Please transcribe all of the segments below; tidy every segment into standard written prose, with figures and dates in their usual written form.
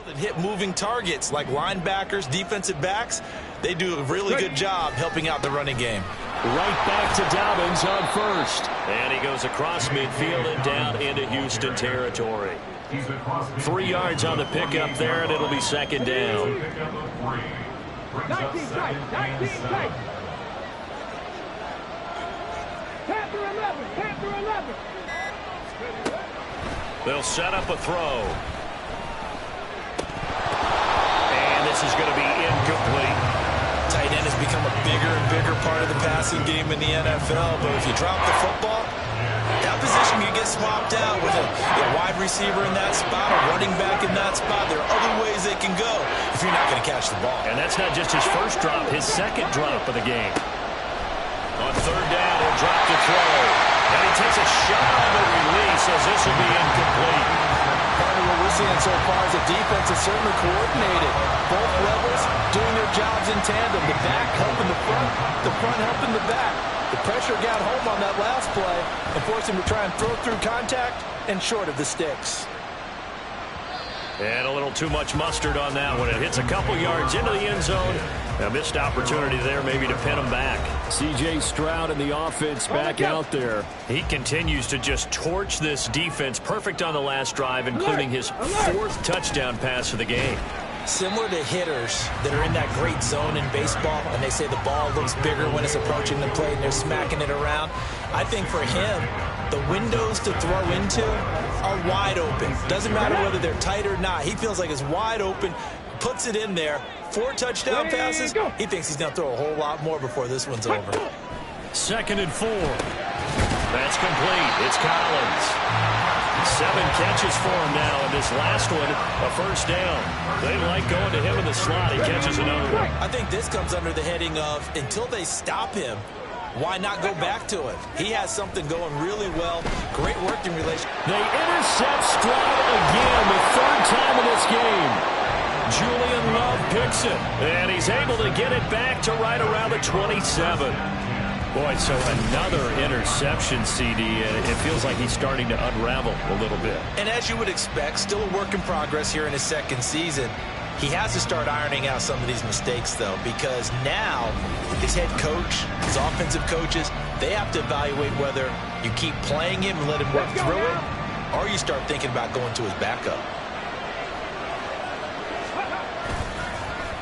And hit moving targets like linebackers, defensive backs. They do a really good job helping out the running game. Right back to Dobbins on first. And he goes across midfield and down into Houston territory. 3 yards on the pickup there, and it'll be second down. 19 tight, 19 tight. Panther 11, Panther 11. They'll set up a throw. And this is going to be incomplete. Tight end has become a bigger and bigger part of the passing game in the NFL, but if you drop the football, that position can get swapped out with a wide receiver in that spot, a running back in that spot. There are other ways they can go if you're not going to catch the ball. And that's not just his first drop, his second drop of the game. On third down, he'll drop to throw. And he takes a shot on the release as this will be incomplete. Part of what we're seeing so far is the defense is certainly coordinated. Both levels doing their jobs in tandem. The back helping the front helping the back. The pressure got home on that last play and forced him to try and throw through contact and short of the sticks. And a little too much mustard on that one. It hits a couple yards into the end zone. A missed opportunity there maybe to pin him back. C.J. Stroud and the offense back out there. He continues to just torch this defense. Perfect on the last drive, including his 4th touchdown pass of the game. Similar to hitters that are in that great zone in baseball, and they say the ball looks bigger when it's approaching the plate and they're smacking it around. I think for him, the windows to throw into are wide open. Doesn't matter whether they're tight or not. He feels like it's wide open, puts it in there. 4 touchdown passes. He thinks he's going to throw a whole lot more before this one's over. 2nd and 4. That's complete. It's Collins. 7 catches for him now, and this last one, a first down. They like going to him in the slot. He catches another one. I think this comes under the heading of until they stop him, why not go back to it? He has something going really well. Great working relationship. They intercept Stroud again, the 3rd time in this game. Julian Love picks it, and he's able to get it back to right around the 27. Boy, so another interception, CD, and it feels like he's starting to unravel a little bit. And as you would expect, still a work in progress here in his 2nd season. He has to start ironing out some of these mistakes, though, because now his head coach, his offensive coaches, they have to evaluate whether you keep playing him and let him work through it, or you start thinking about going to his backup.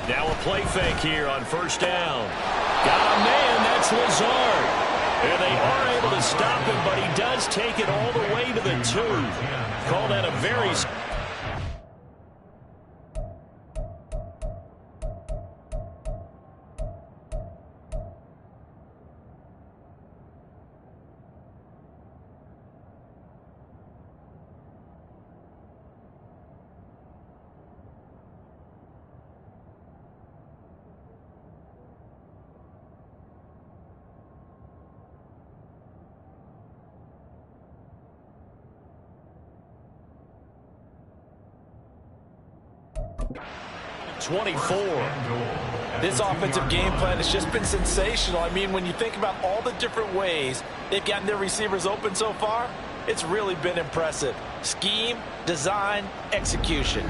Now a play fake here on first down. Got a man, that's Lazard. And they are able to stop him, but he does take it all the way to the 2. Call that a very... .24. This offensive game plan has just been sensational. I mean, when you think about all the different ways they've gotten their receivers open so far, it's really been impressive. Scheme, design, execution.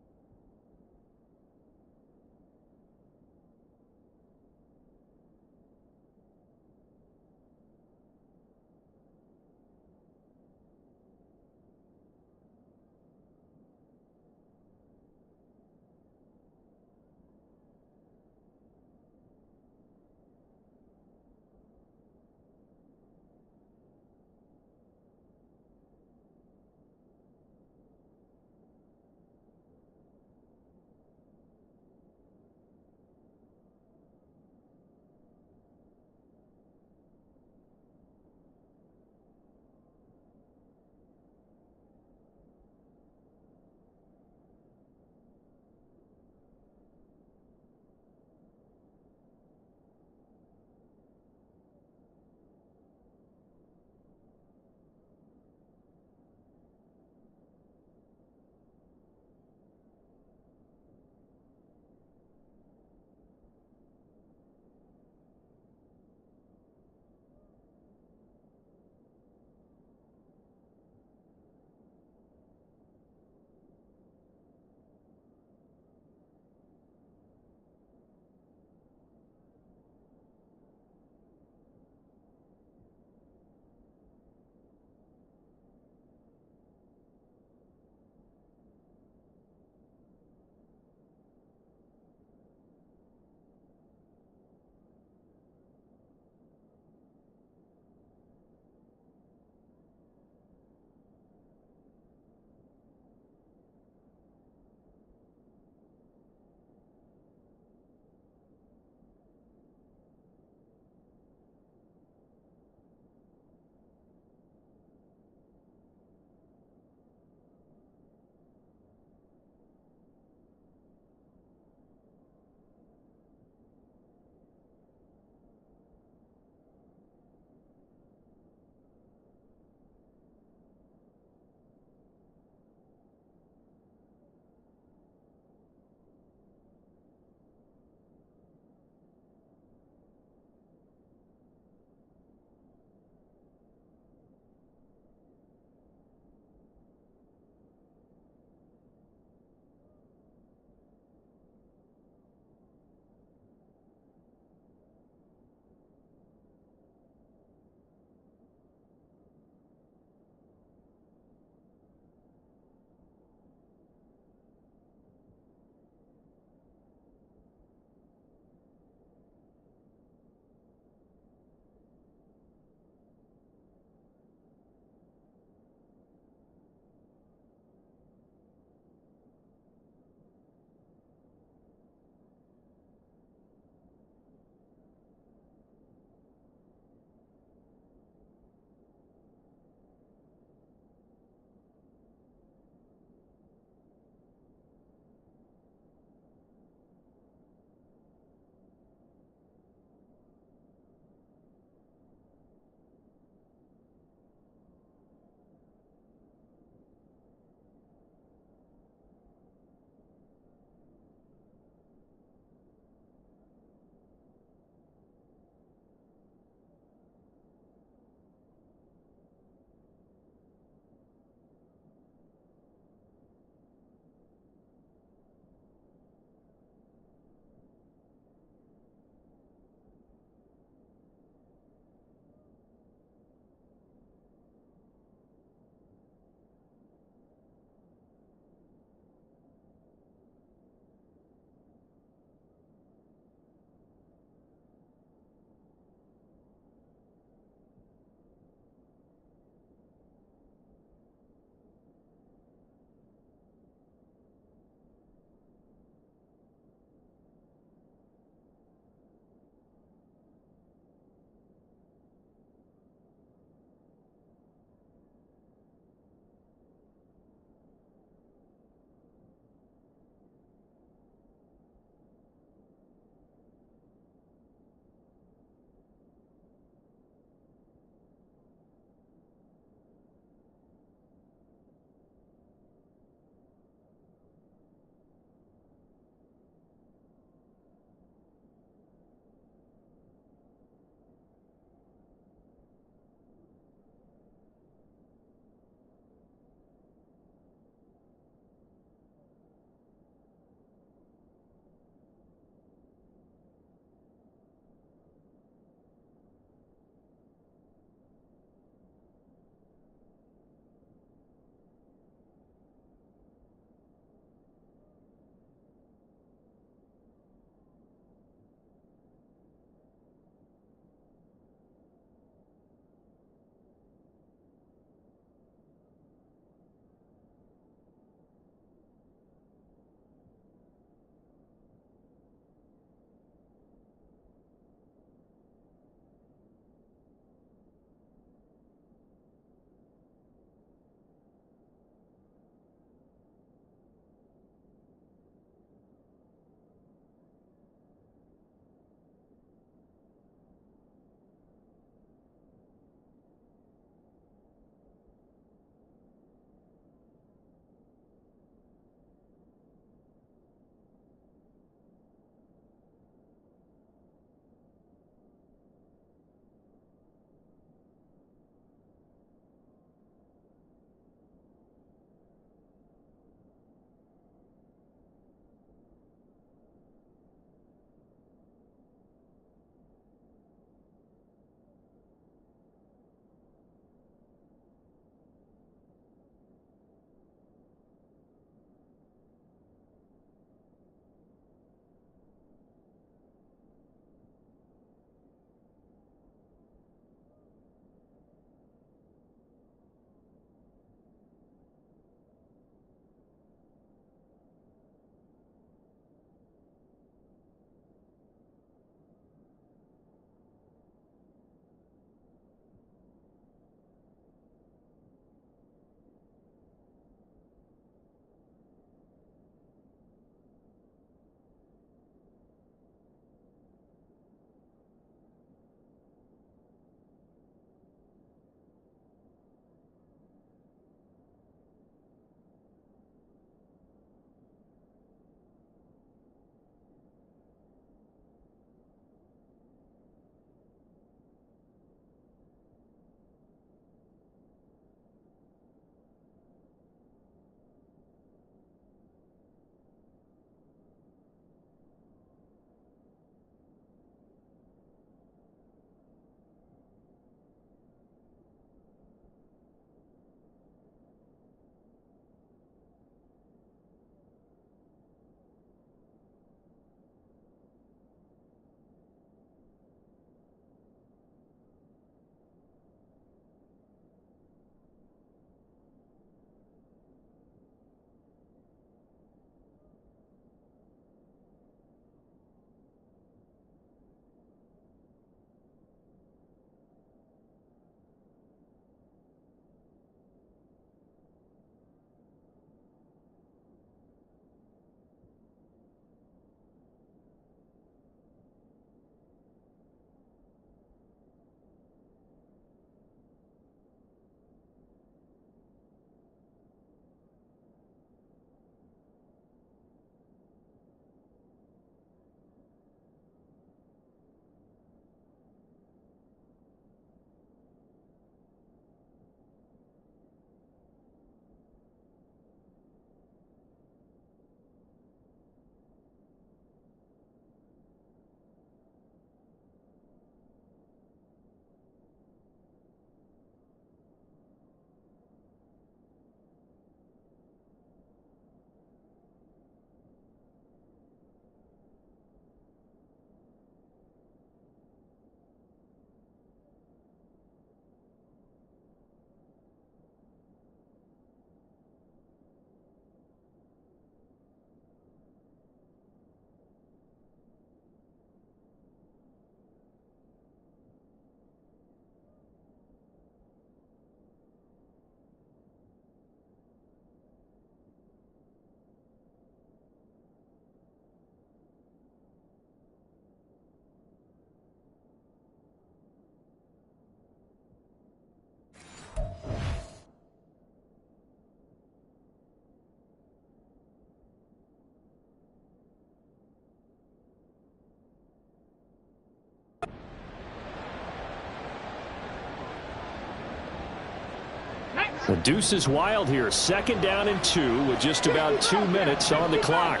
The deuce is wild here. 2nd down and 2 with just about 2 minutes on the clock.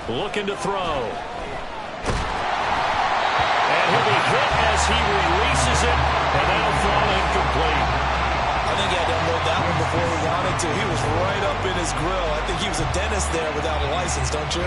Looking to throw. And he'll be hit as he releases it, and that'll fall incomplete. I think he had to unload that one before he wanted to. He was right up in his grill. I think he was a dentist there without a license, don't you?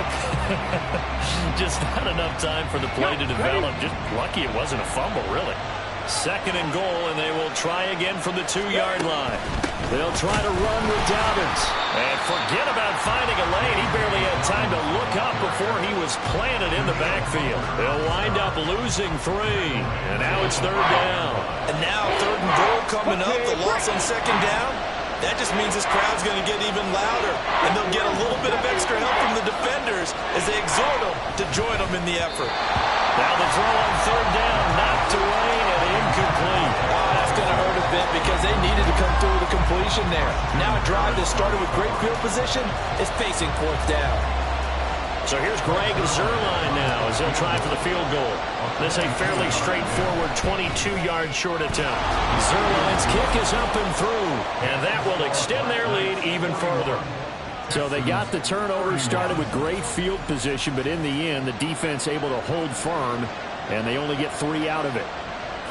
Just not enough time for the play to develop. Just lucky it wasn't a fumble, really. 2nd and goal, and they will try again from the 2-yard line. They'll try to run with Dobbins. And forget about finding a lane. He barely had time to look up before he was planted in the backfield. They'll wind up losing 3. And now it's 3rd down. And now 3rd and goal coming up. The loss on 2nd down. That just means this crowd's going to get even louder. And they'll get a little bit of extra help from the defenders as they exhort them to join them in the effort. Now the throw on 3rd down, knocked away and incomplete. Oh, that's going to hurt a bit because they needed to come through with a completion there. Now a drive that started with great field position is facing 4th down. So here's Greg Zuerlein now as he'll try for the field goal. This a fairly straightforward 22-yard short attempt. Zuerlein's kick is up and through, and that will extend their lead even further. So they got the turnover, started with great field position, but in the end, the defense able to hold firm, and they only get 3 out of it.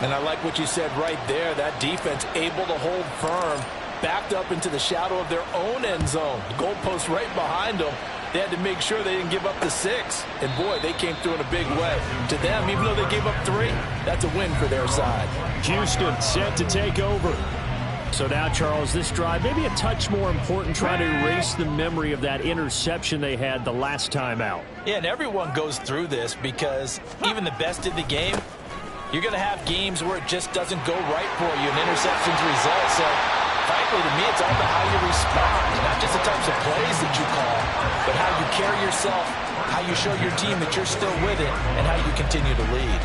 And I like what you said right there. That defense able to hold firm, backed up into the shadow of their own end zone. The goalpost right behind them. They had to make sure they didn't give up the 6. And, boy, they came through in a big way. To them, even though they gave up 3, that's a win for their side. Houston set to take over. So now, Charles, this drive maybe a touch more important, trying to erase the memory of that interception they had the last time out. Yeah, and everyone goes through this because even the best in the game, you're going to have games where it just doesn't go right for you, and interceptions result. So, frankly, to me, it's all about how you respond, not just the types of plays that you call, but how you carry yourself, how you show your team that you're still with it, and how you continue to lead.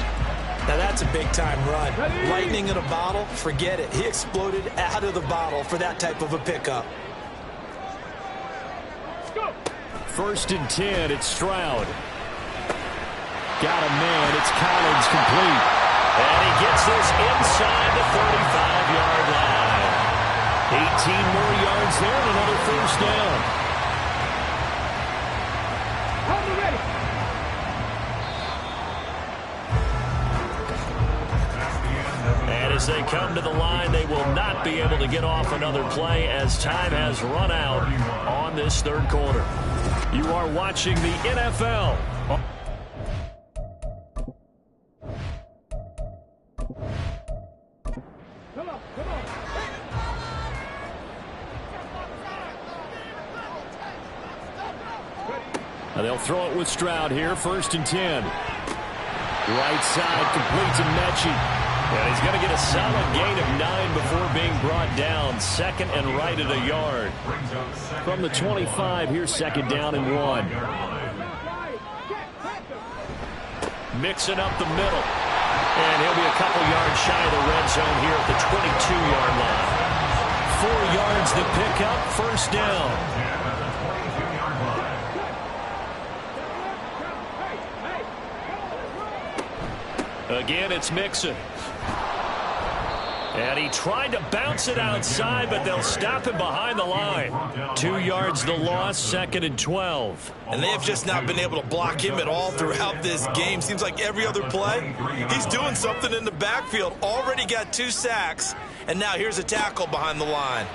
Now that's a big-time run. Lightning in a bottle, forget it. He exploded out of the bottle for that type of a pickup. 1st and 10, it's Stroud. Got a man, it's Collins complete. And he gets this inside the 35-yard line. 18 more yards there and another 1st down. As they come to the line, they will not be able to get off another play as time has run out on this 3rd quarter. You are watching the NFL. Now they'll throw it with Stroud here, 1st and 10. Right side, complete to Mechie. And he's going to get a solid gain of 9 before being brought down. 2nd and right at a yard. From the 25, here's 2nd down and 1. Mixing up the middle. And he'll be a couple yards shy of the red zone here at the 22-yard line. 4 yards to pick up, 1st down. Again, it's Mixon. And he tried to bounce it outside, but they'll stop him behind the line. 2 yards the loss, 2nd and 12. And they have just not been able to block him at all throughout this game. Seems like every other play, he's doing something in the backfield. Already got 2 sacks, and now here's a tackle behind the line.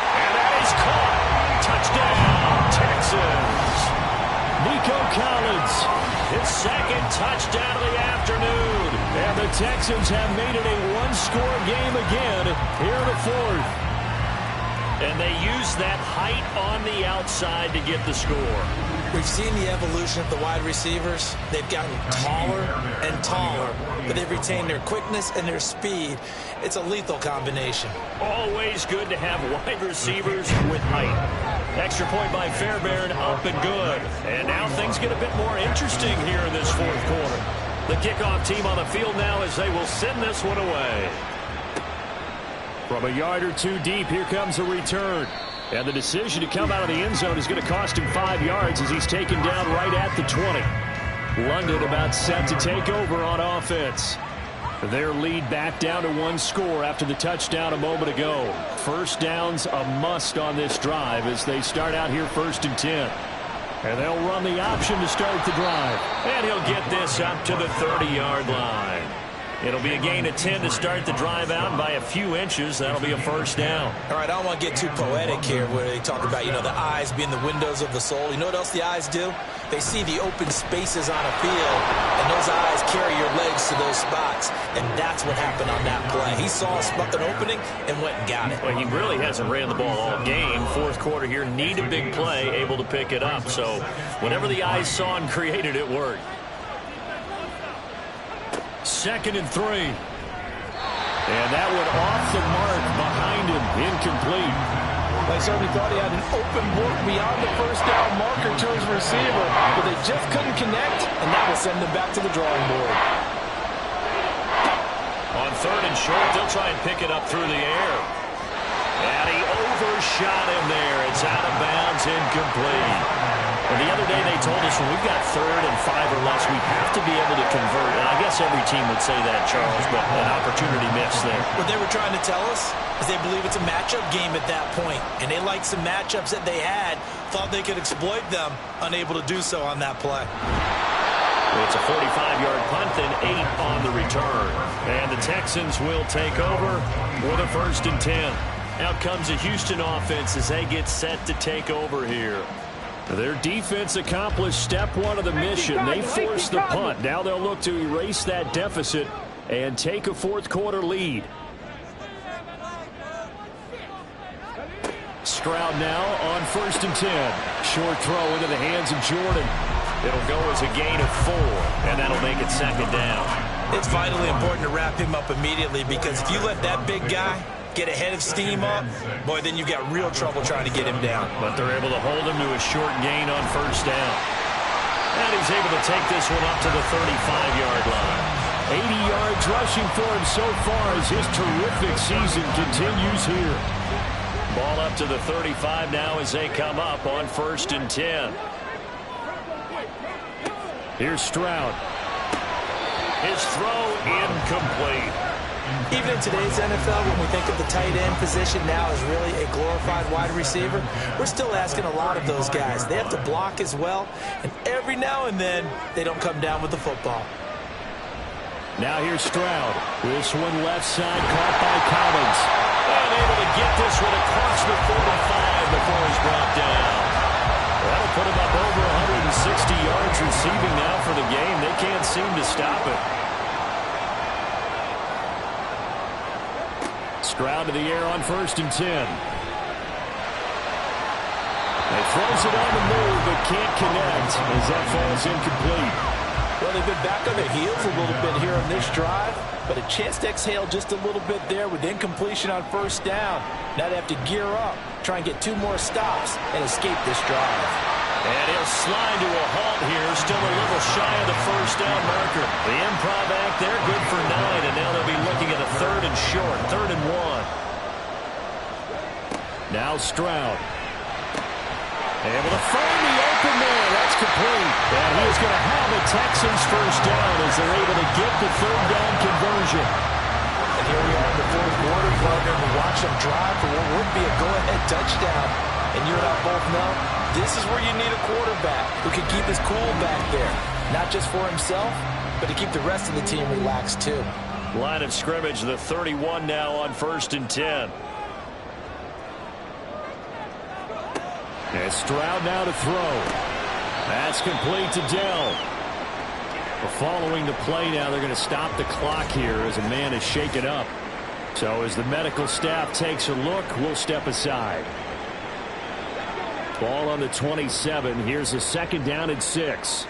And that is caught. Touchdown, Texans. Nico Collins, his 2nd touchdown of the afternoon. And the Texans have made it a one-score game again here in the 4th. And they use that height on the outside to get the score. We've seen the evolution of the wide receivers. They've gotten taller and taller, but they've retained their quickness and their speed. It's a lethal combination. Always good to have wide receivers with height. Extra point by Fairbairn, up and good. And now things get a bit more interesting here in this 4th quarter. The kickoff team on the field now as they will send this one away. From a yard or 2 deep, here comes a return. And the decision to come out of the end zone is going to cost him 5 yards as he's taken down right at the 20. London about set to take over on offense. Their lead back down to 1 score after the touchdown a moment ago. First down's a must on this drive as they start out here 1st and 10. And they'll run the option to start the drive. And he'll get this up to the 30-yard line. It'll be a gain of 10 to start the drive out, and by a few inches, that'll be a first down. All right, I don't want to get too poetic here where they talk about, the eyes being the windows of the soul. You know what else the eyes do? They see the open spaces on a field, and those eyes carry your legs to those spots, and that's what happened on that play. He saw an opening and went and got it. Well, he really hasn't ran the ball all game. 4th quarter here, need a big play, able to pick it up. So whatever the eyes saw and created, it worked. 2nd and 3. And that one off the mark behind him, incomplete. They certainly thought he had an open look beyond the first down marker to his receiver, but they just couldn't connect, and that will send them back to the drawing board. On 3rd and short, they'll try and pick it up through the air. And he overshot him there. It's out of bounds, incomplete. And the other day they told us when we've got 3rd and 5 or less, we have to be able to convert. And I guess every team would say that, Charles, but an opportunity missed there. What they were trying to tell us is they believe it's a matchup game at that point, and they liked some matchups that they had, thought they could exploit them, unable to do so on that play. It's a 45-yard punt, then 8 on the return. And the Texans will take over with a 1st and 10. Out comes the Houston offense as they get set to take over here. Their defense accomplished step 1 of the mission. They forced the punt. Now they'll look to erase that deficit and take a 4th quarter lead. Stroud now on 1st and 10. Short throw into the hands of Jordan. It'll go as a gain of 4, and that'll make it 2nd down. It's vitally important to wrap him up immediately, because if you let that big guy get ahead of steam up, boy, then you've got real trouble trying to get him down. But they're able to hold him to a short gain on 1st down. And he's able to take this one up to the 35-yard line. 80 yards rushing for him so far as his terrific season continues here. Ball up to the 35 now as they come up on 1st and 10. Here's Stroud. His throw incomplete. Even in today's NFL, when we think of the tight end position now as really a glorified wide receiver, we're still asking a lot of those guys. They have to block as well, and every now and then, they don't come down with the football. Now here's Stroud. This one left side, caught by Collins. And able to get this one across the 45 before he's brought down. That'll put him up over 160 yards receiving now for the game. They can't seem to stop it. Stroud to the air on 1st and 10. They throws it on the move, but can't connect as that falls incomplete. Well, they've been back on their heels a little bit here on this drive, but a chance to exhale just a little bit there with incompletion on 1st down. Now they have to gear up, try and get 2 more stops, and escape this drive. And he'll slide to a halt here, still a little shy of the 1st down marker. The improv act there, good for 9, and now they'll be looking at a 3rd and short, 3rd and 1. Now Stroud. Able to find the open man. That's complete. And he's going to have a Texans 1st down as they're able to get the 3rd down conversion. And here we are in the 4th quarter, partner. We watch them drive for what would be a go-ahead touchdown. And you and I both know this is where you need a quarterback who can keep his cool back there. Not just for himself, but to keep the rest of the team relaxed too. Line of scrimmage, the 31 now on 1st and 10. And Stroud now to throw. That's complete to Dell. Following the play now, they're going to stop the clock here as a man is shaken up. So as the medical staff takes a look, we'll step aside. Ball on the 27. Here's a 2nd down and 6.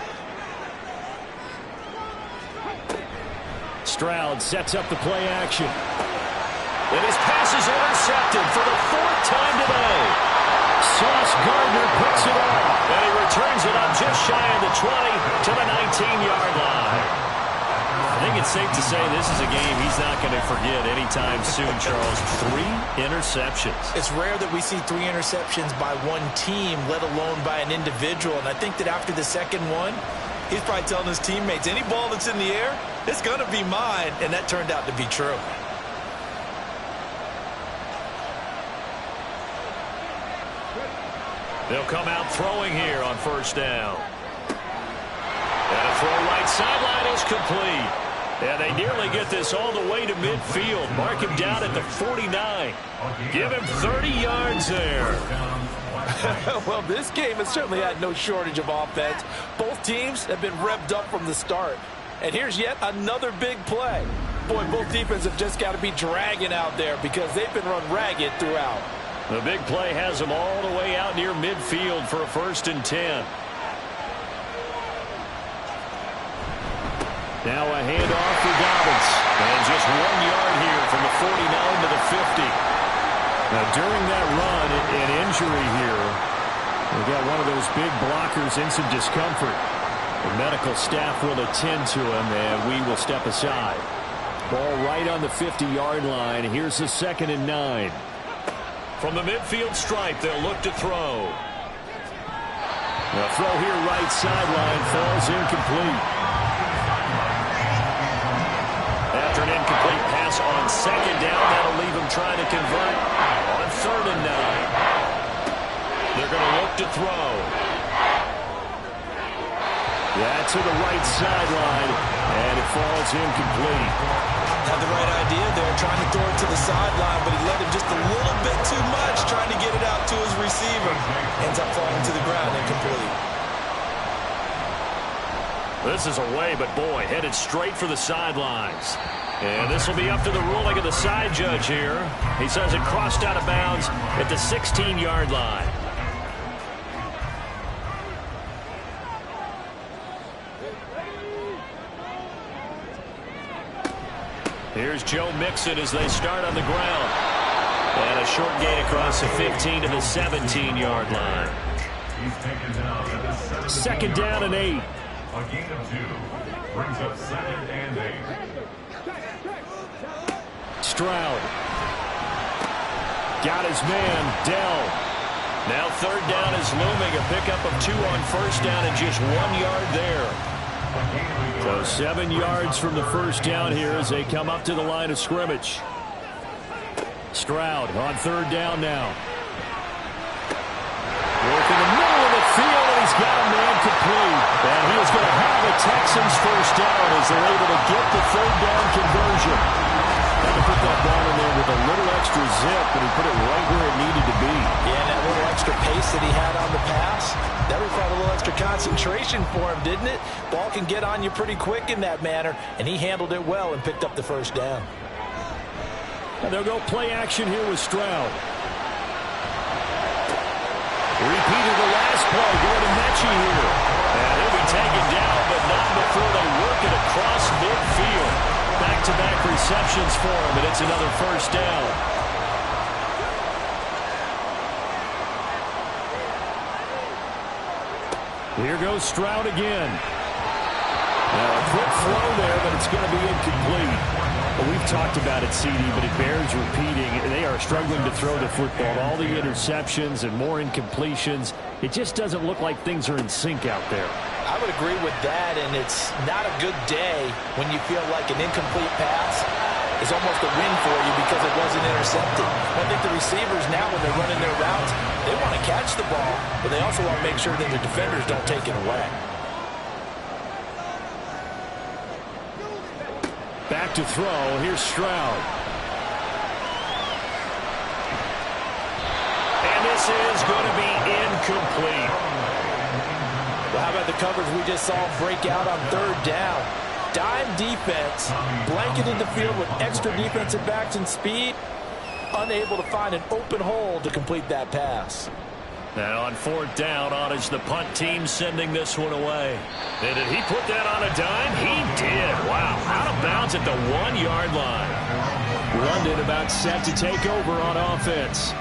Stroud sets up the play action. And his pass is intercepted for the 4th time today. Sauce Gardner picks it up. And he returns it up just shy of the 20 to the 19-yard line. I think it's safe to say this is a game he's not going to forget anytime soon, Charles. 3 interceptions. It's rare that we see 3 interceptions by one team, let alone by an individual. And I think that after the second one, He's probably telling his teammates, any ball that's in the air, it's going to be mine, and that turned out to be true. They'll come out throwing here on first down. And a throw right sideline is complete. And they nearly get this all the way to midfield. Mark him down at the 49. Give him 30 yards there. Well, this game has certainly had no shortage of offense. Both teams have been revved up from the start. And here's yet another big play. Boy, both defenses have just got to be dragging out there because they've been run ragged throughout. The big play has them all the way out near midfield for a 1st and 10. Now a handoff for Dobbins. And just 1 yard here from the 49 to the 50. Now during that run, an injury here. We got one of those big blockers in some discomfort. The medical staff will attend to him, and we will step aside. Ball right on the 50-yard line. Here's the 2nd and 9. From the midfield stripe, they'll look to throw. The throw here right sideline falls incomplete. After an incomplete pass on 2nd down, that'll leave him trying to convert on 3rd and 9. They're going to look to throw. Yeah, to the right sideline, and it falls incomplete. Had the right idea there, trying to throw it to the sideline, but he let him just a little bit too much, trying to get it out to his receiver. Ends up falling to the ground, incomplete. This is away, but boy, headed straight for the sidelines. And this will be up to the ruling of the side judge here. He says it crossed out of bounds at the 16-yard line. Here's Joe Mixon as they start on the ground. And a short gain across the 15 to the 17-yard line. 2nd down and 8. A gain of 2 brings up 2nd and 8. Stroud. Got his man, Dell. Now 3rd down is looming. A pickup of 2 on 1st down and just 1 yard there. So 7 yards from the 1st down here as they come up to the line of scrimmage. Stroud on 3rd down now. Work in the middle of the field, and he's got a man complete. And he is going to have the Texans 1st down as they're able to get the 3rd down conversion. Had to put that ball in there with a little extra zip, but he put it right where it needed to be. Yeah, and that little extra pace that he had on the pass, that required a little extra concentration for him, didn't it? Ball can get on you pretty quick in that manner, and he handled it well and picked up the 1st down. And they'll go play action here with Stroud. Repeated the last play, going to Mechie here. And he'll be taken down, but not before they work it across midfield. Back-to-back receptions for him, and it's another 1st down. Here goes Stroud again. Now a quick throw there, but it's going to be incomplete. Well, we've talked about it, CD, but it bears repeating. They are struggling to throw the football. All the interceptions and more incompletions. It just doesn't look like things are in sync out there. I would agree with that, and it's not a good day when you feel like an incomplete pass is almost a win for you because it wasn't intercepted. I think the receivers now, when they're running their routes, they want to catch the ball, but they also want to make sure that the defenders don't take it away. Back to throw. Here's Stroud. And this is going to be incomplete. Well, how about the coverage we just saw break out on 3rd down? Dime defense, blanketed the field with extra defensive backs and speed, unable to find an open hole to complete that pass. Now on 4th down, Ottage, the punt team sending this one away. And did he put that on a dime? He did. Wow, out of bounds at the 1 yard line. London about set to take over on offense.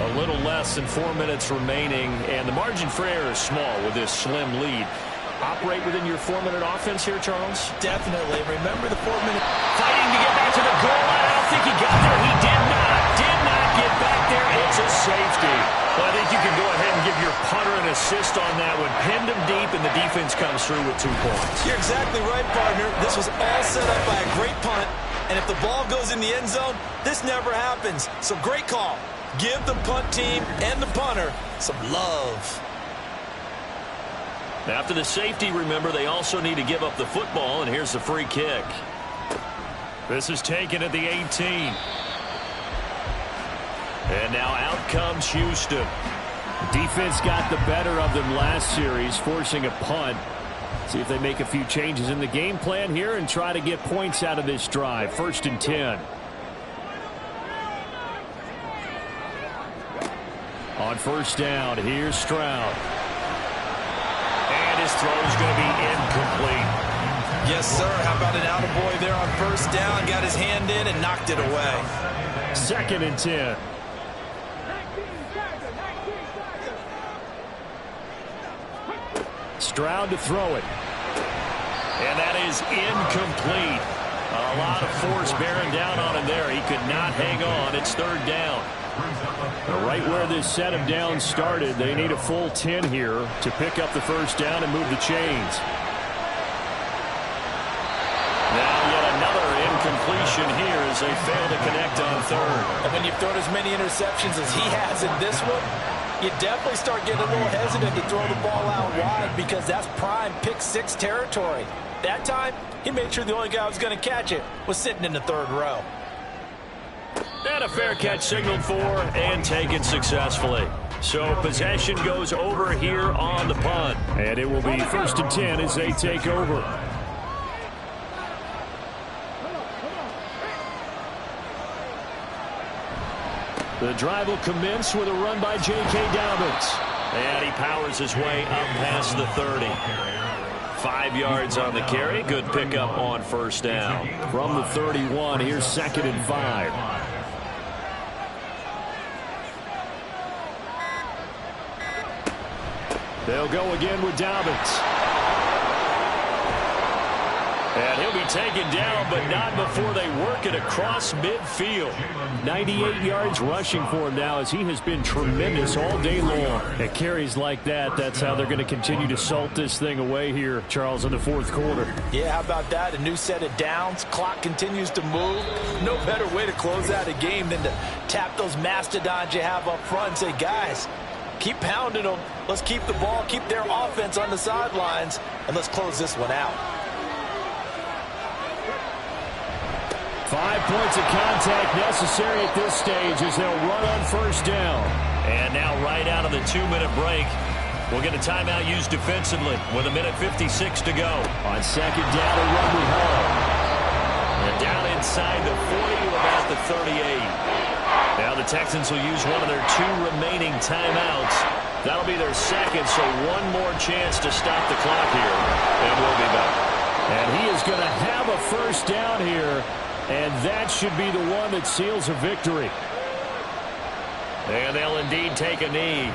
A little less than 4 minutes remaining, and the margin for error is small with this slim lead. Operate within your 4-minute offense here, Charles? Definitely. Remember the 4-minute. Fighting to get back to the goal line. I don't think he got there. He did not get back there. It's a safety. Well, I think you can go ahead and give your punter an assist on that one. Pinned him deep, and the defense comes through with 2 points. You're exactly right, partner. This was all set up by a great punt, and if the ball goes in the end zone, this never happens. So great call. Give the punt team and the punter some love. After the safety, remember, they also need to give up the football, and here's the free kick. This is taken at the 18. And now out comes Houston. Defense got the better of them last series, forcing a punt. See if they make a few changes in the game plan here and try to get points out of this drive. 1st and 10. On 1st down, here's Stroud. And his throw is going to be incomplete. Yes, sir. How about an attaboy there on 1st down? Got his hand in and knocked it away. 2nd and 10. Stroud to throw it. And that is incomplete. A lot of force bearing down on him there. He could not hang on. It's 3rd down. Right where this set of downs started, they need a full 10 here to pick up the 1st down and move the chains. Now yet another incompletion here as they fail to connect on 3rd. And when you've thrown as many interceptions as he has in this one, you definitely start getting a little hesitant to throw the ball out wide because that's prime pick-6 territory. That time, he made sure the only guy who was going to catch it was sitting in the 3rd row. And a fair catch signaled for and taken successfully. So possession goes over here on the punt. And it will be 1st and 10 as they take over. The drive will commence with a run by J.K. Dobbins. And he powers his way up past the 30. 5 yards on the carry. Good pickup on 1st down. From the 31, here's 2nd and 5. They'll go again with Dobbins. And he'll be taken down, but not before they work it across midfield. 98 yards rushing for him now as he has been tremendous all day long. At carries like that, that's how they're going to continue to salt this thing away here, Charles, in the 4th quarter. Yeah, how about that? A new set of downs. Clock continues to move. No better way to close out a game than to tap those mastodons you have up front and say, guys, keep pounding them. Let's keep the ball, keep their offense on the sidelines, and let's close this one out. 5 points of contact necessary at this stage as they'll run on 1st down. And now right out of the 2-minute break, we'll get a timeout used defensively with 1:56 to go. On 2nd down, a run with Hall. And down inside the 40 to about the 38. Now the Texans will use one of their 2 remaining timeouts. That'll be their 2nd, so one more chance to stop the clock here. And we'll be back. And he is going to have a 1st down here. And that should be the one that seals a victory. And they'll indeed take a knee.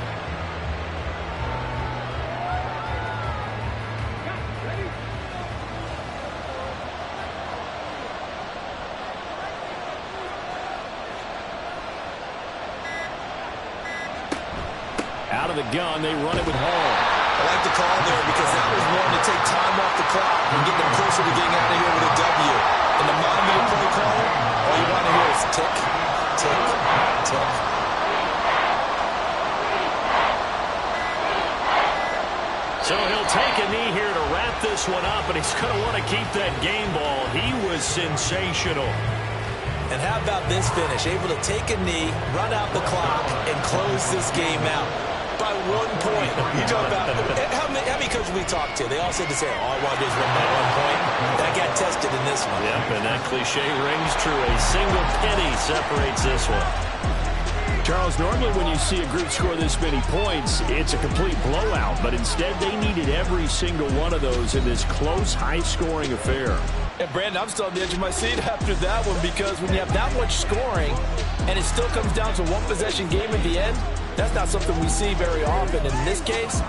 Out of the gun, they run it with Hall. I like the call there because that was one to take time off the clock and get them closer to getting out of here with a W. In the mind of the play caller, all you want to hear is tick, tick, tick. So he'll take a knee here to wrap this one up, and he's going to want to keep that game ball. He was sensational. And how about this finish? Able to take a knee, run out the clock, and close this game out by 1 point. You talk about how many coaches we talked to? They all said the same. All I want to do is win by 1 point. That got tested in this one. Yep, and that cliche rings true. A single penny separates this one. Charles, normally when you see a group score this many points, it's a complete blowout. But instead, they needed every single one of those in this close, high-scoring affair. And, Brandon, I'm still on the edge of my seat after that one because when you have that much scoring and it still comes down to one possession game at the end, that's not something we see very often. In this case,